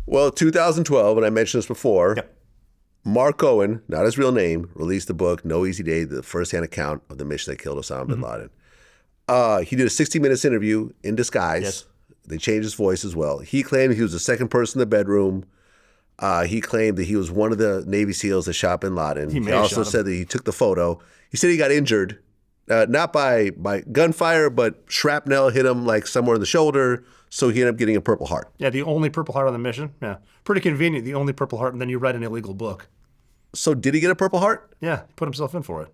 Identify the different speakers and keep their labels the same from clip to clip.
Speaker 1: Well, 2012, and I mentioned this before,
Speaker 2: Yep.
Speaker 1: Mark Owen, not his real name, released the book No Easy Day, the first-hand account of the mission that killed Osama bin Laden. He did a 60 Minutes interview in disguise.
Speaker 2: Yes.
Speaker 1: They changed his voice as well. He claimed he was the second person in the bedroom. He claimed that he was one of the Navy SEALs that shot bin Laden. He also said that he took the photo. He said he got injured, not by gunfire, but shrapnel hit him like somewhere in the shoulder, so he ended up getting a Purple Heart.
Speaker 2: Yeah, the only Purple Heart on the mission. Yeah, pretty convenient, the only Purple Heart, and then you write an illegal book.
Speaker 1: So did he get a Purple Heart?
Speaker 2: Yeah, put himself in for it.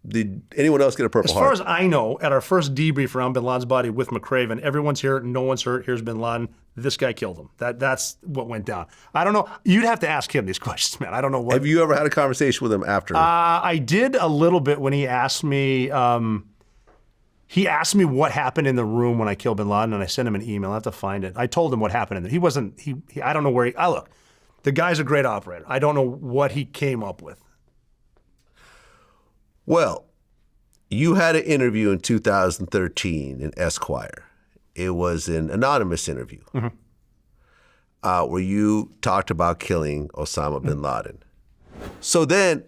Speaker 1: Did anyone else get a Purple Heart?
Speaker 2: As far as I know, at our first debrief around bin Laden's body with McRaven, everyone's here, no one's hurt, here's bin Laden, this guy killed him. That's what went down. I don't know. You'd have to ask him these questions, man. I don't know what.
Speaker 1: Have you ever had a conversation with him after?
Speaker 2: I did a little bit when he asked me, what happened in the room when I killed bin Laden, and I sent him an email. I have to find it. I told him what happened in there. He wasn't, I don't know where look, the guy's a great operator. I don't know what he came up with.
Speaker 1: Well, you had an interview in 2013 in Esquire. It was an anonymous interview where you talked about killing Osama bin Laden. So then,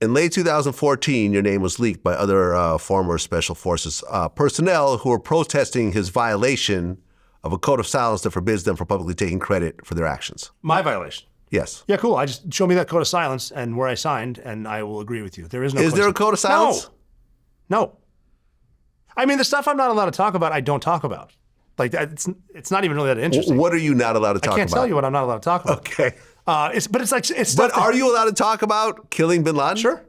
Speaker 1: in late 2014, your name was leaked by other former Special Forces personnel who were protesting his violation of a code of silence that forbids them from publicly taking credit for their actions.
Speaker 2: My violation.
Speaker 1: Yes.
Speaker 2: Yeah, cool. I just show me that code of silence and where I signed, and I will agree with you. There is no.
Speaker 1: Is there a code of silence?
Speaker 2: No. I mean, the stuff I'm not allowed to talk about, I don't talk about. Like it's not even really that interesting.
Speaker 1: What are you not allowed to talk about?
Speaker 2: I can't tell you what I'm not allowed to talk about.
Speaker 1: Okay.
Speaker 2: But
Speaker 1: are you allowed to talk about killing bin Laden?
Speaker 2: Sure.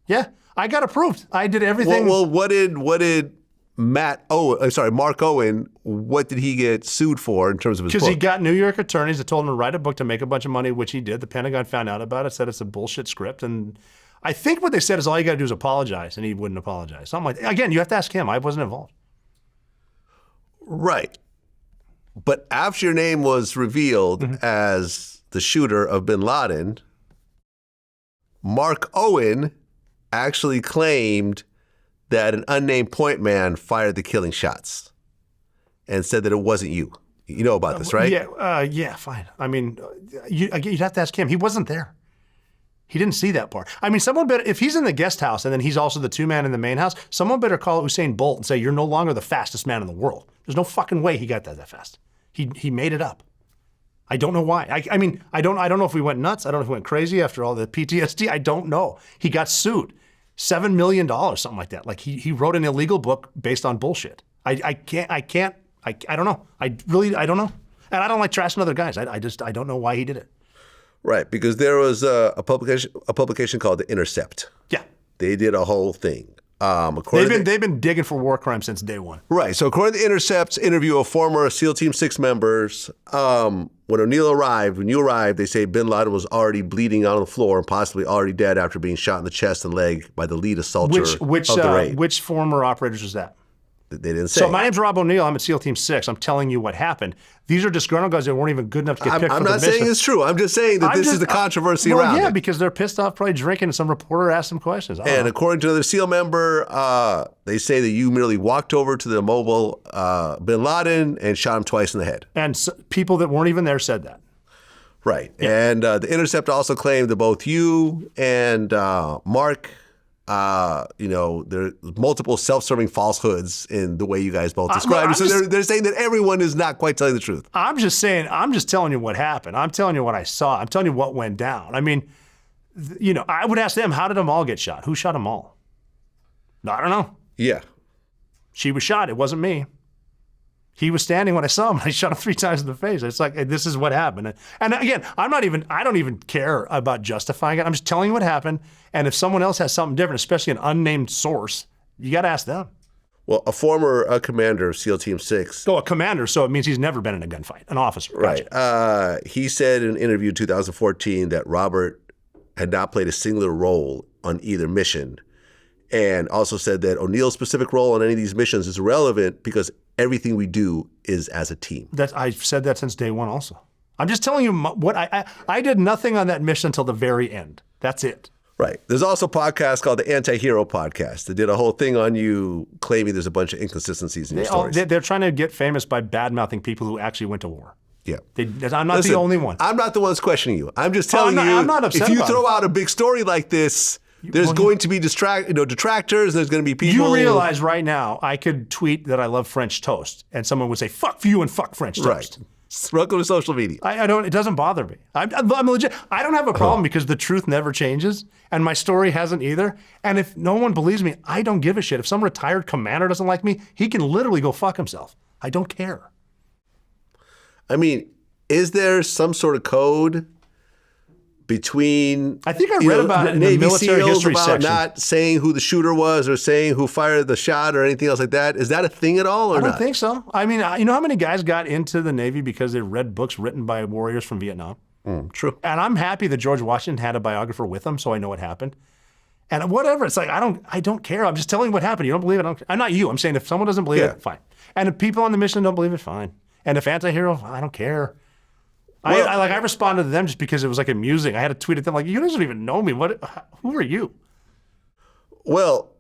Speaker 2: Yeah, I got approved. I did everything.
Speaker 1: Well, what did Mark Owen, what did he get sued for in terms of his book?
Speaker 2: Because he got New York attorneys that told him to write a book to make a bunch of money, which he did. The Pentagon found out about it, said it's a bullshit script. And I think what they said is all you got to do is apologize, and he wouldn't apologize. Something like that. Again, you have to ask him. I wasn't involved.
Speaker 1: Right. But after your name was revealed as the shooter of bin Laden, Mark Owen actually claimed that an unnamed point man fired the killing shots and said that it wasn't you. You know about this, right?
Speaker 2: Yeah, fine. I mean, you'd have to ask him. He wasn't there. He didn't see that part. I mean, someone better, if he's in the guest house and then he's also the two-man in the main house, someone better call Usain Bolt and say, you're no longer the fastest man in the world. There's no fucking way he got that fast. He made it up. I don't know why. I mean, I don't know if we went nuts. I don't know if we went crazy after all the PTSD. I don't know. He got sued. $7 million, something like that. Like he wrote an illegal book based on bullshit. I don't know. I don't know. And I don't like trashing other guys. I don't know why he did it.
Speaker 1: Right, because there was a publication called The Intercept.
Speaker 2: Yeah.
Speaker 1: They did a whole thing.
Speaker 2: They've been digging for war crimes since day one.
Speaker 1: Right. So according to The Intercept's interview of former SEAL Team 6 members, when you arrived, they say bin Laden was already bleeding on the floor and possibly already dead after being shot in the chest and leg by the lead assaulter of the raid.
Speaker 2: Which former operators was that?
Speaker 1: They didn't say.
Speaker 2: So my name's Rob O'Neill. I'm at SEAL Team 6. I'm telling you what happened. These are disgruntled guys that weren't even good enough to get picked for the mission.
Speaker 1: I'm not saying it's true. I'm just saying that this is the controversy around it.
Speaker 2: Yeah, because they're pissed off, probably drinking, and some reporter asked them questions.
Speaker 1: And according to another SEAL member, they say that you merely walked over to the mobile bin Laden and shot him twice in the head.
Speaker 2: And people that weren't even there said that.
Speaker 1: Right. Yeah. And The Intercept also claimed that both you and Mark, there's multiple self-serving falsehoods in the way you guys both described it. So they're saying that everyone is not quite telling the truth.
Speaker 2: I'm just telling you what happened. I'm telling you what I saw. I'm telling you what went down. I mean, I would ask them, how did Amal get shot? Who shot Amal? I don't know.
Speaker 1: Yeah.
Speaker 2: She was shot. It wasn't me. He was standing when I saw him. I shot him 3 times in the face. It's like, this is what happened. And again, I don't even care about justifying it. I'm just telling you what happened. And if someone else has something different, especially an unnamed source, you got to ask them.
Speaker 1: Well, a former commander of SEAL Team 6.
Speaker 2: Oh, a commander. So it means he's never been in a gunfight, an officer.
Speaker 1: Right. He said in an interview in 2014 that Robert had not played a singular role on either mission. And also said that O'Neill's specific role on any of these missions is irrelevant because everything we do is as a team.
Speaker 2: I've said that since day one also. I'm just telling you what I did nothing on that mission until the very end. That's it.
Speaker 1: Right. There's also a podcast called the Anti-Hero Podcast that did a whole thing on you claiming there's a bunch of inconsistencies in your stories.
Speaker 2: They're trying to get famous by bad-mouthing people who actually went to war.
Speaker 1: Yeah.
Speaker 2: I'm not the only one.
Speaker 1: I'm not the one's questioning you. I'm just telling you,
Speaker 2: I'm not upset
Speaker 1: if you
Speaker 2: about
Speaker 1: throw
Speaker 2: it.
Speaker 1: out a big story like this, there's going to be detractors. There's going to be people.
Speaker 2: You realize right now I could tweet that I love French toast, and someone would say, fuck you and fuck French toast.
Speaker 1: Right. Welcome to social media.
Speaker 2: I don't. It doesn't bother me. I'm legit. I don't have a problem because the truth never changes, and my story hasn't either. And if no one believes me, I don't give a shit. If some retired commander doesn't like me, he can literally go fuck himself. I don't care.
Speaker 1: I mean, is there some sort of code between?
Speaker 2: I think I read about it in the
Speaker 1: Navy
Speaker 2: military
Speaker 1: SEALs
Speaker 2: history
Speaker 1: about
Speaker 2: section.
Speaker 1: not saying who the shooter was or saying who fired the shot or anything else like that. Is that a thing at all or
Speaker 2: I don't
Speaker 1: not?
Speaker 2: think so. I mean, you know how many guys got into the Navy because they read books written by warriors from Vietnam?
Speaker 1: True.
Speaker 2: And I'm happy that George Washington had a biographer with him, so I know what happened. And whatever, it's like I don't care. I'm just telling you what happened. You don't believe it? I'm not you. I'm saying if someone doesn't believe it, fine. And if people on the mission don't believe it, fine. And if anti-hero, I don't care.
Speaker 1: Well,
Speaker 2: I responded to them just because it was like amusing. I had to tweet at them like, you guys don't even know me. Who are you?
Speaker 1: Well,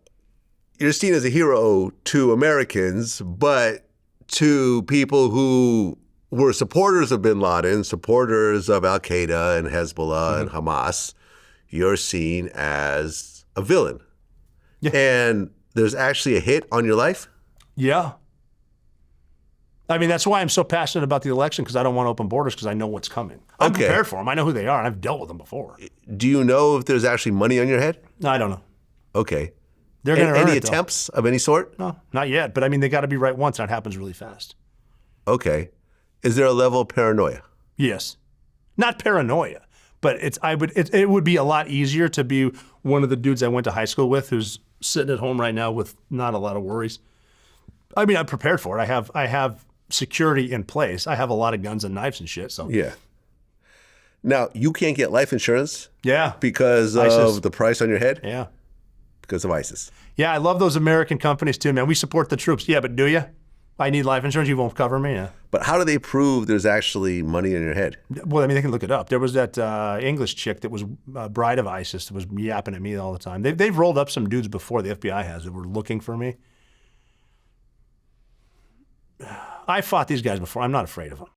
Speaker 1: you're seen as a hero to Americans, but to people who were supporters of bin Laden, supporters of Al Qaeda and Hezbollah and Hamas, you're seen as a villain.
Speaker 2: Yeah.
Speaker 1: And there's actually a hit on your life?
Speaker 2: Yeah. I mean, that's why I'm so passionate about the election, because I don't want open borders, because I know what's coming. I'm prepared for them. I know who they are, and I've dealt with them before.
Speaker 1: Do you know if there's actually money on your head?
Speaker 2: No, I don't know.
Speaker 1: Okay.
Speaker 2: They're going to earn
Speaker 1: Any
Speaker 2: it, though.
Speaker 1: attempts of any sort?
Speaker 2: No, not yet. But I mean, they got to be right once, and it happens really fast.
Speaker 1: Okay. Is there a level of paranoia?
Speaker 2: Yes. Not paranoia, but it would be a lot easier to be one of the dudes I went to high school with who's sitting at home right now with not a lot of worries. I mean, I'm prepared for it. I have security in place. I have a lot of guns and knives and shit. So
Speaker 1: Yeah. Now, you can't get life insurance
Speaker 2: yeah,
Speaker 1: because
Speaker 2: ISIS.
Speaker 1: of the price on your head?
Speaker 2: yeah,
Speaker 1: Because of ISIS.
Speaker 2: yeah. I love those American companies too, man. We support the troops. Yeah, but do you? I need life insurance. You won't cover me. Yeah.
Speaker 1: But how do they prove there's actually money in your head?
Speaker 2: Well, I mean, they can look it up. There was that English chick that was a bride of ISIS that was yapping at me all the time. They've rolled up some dudes before, the FBI has, that were looking for me. I fought these guys before. I'm not afraid of them.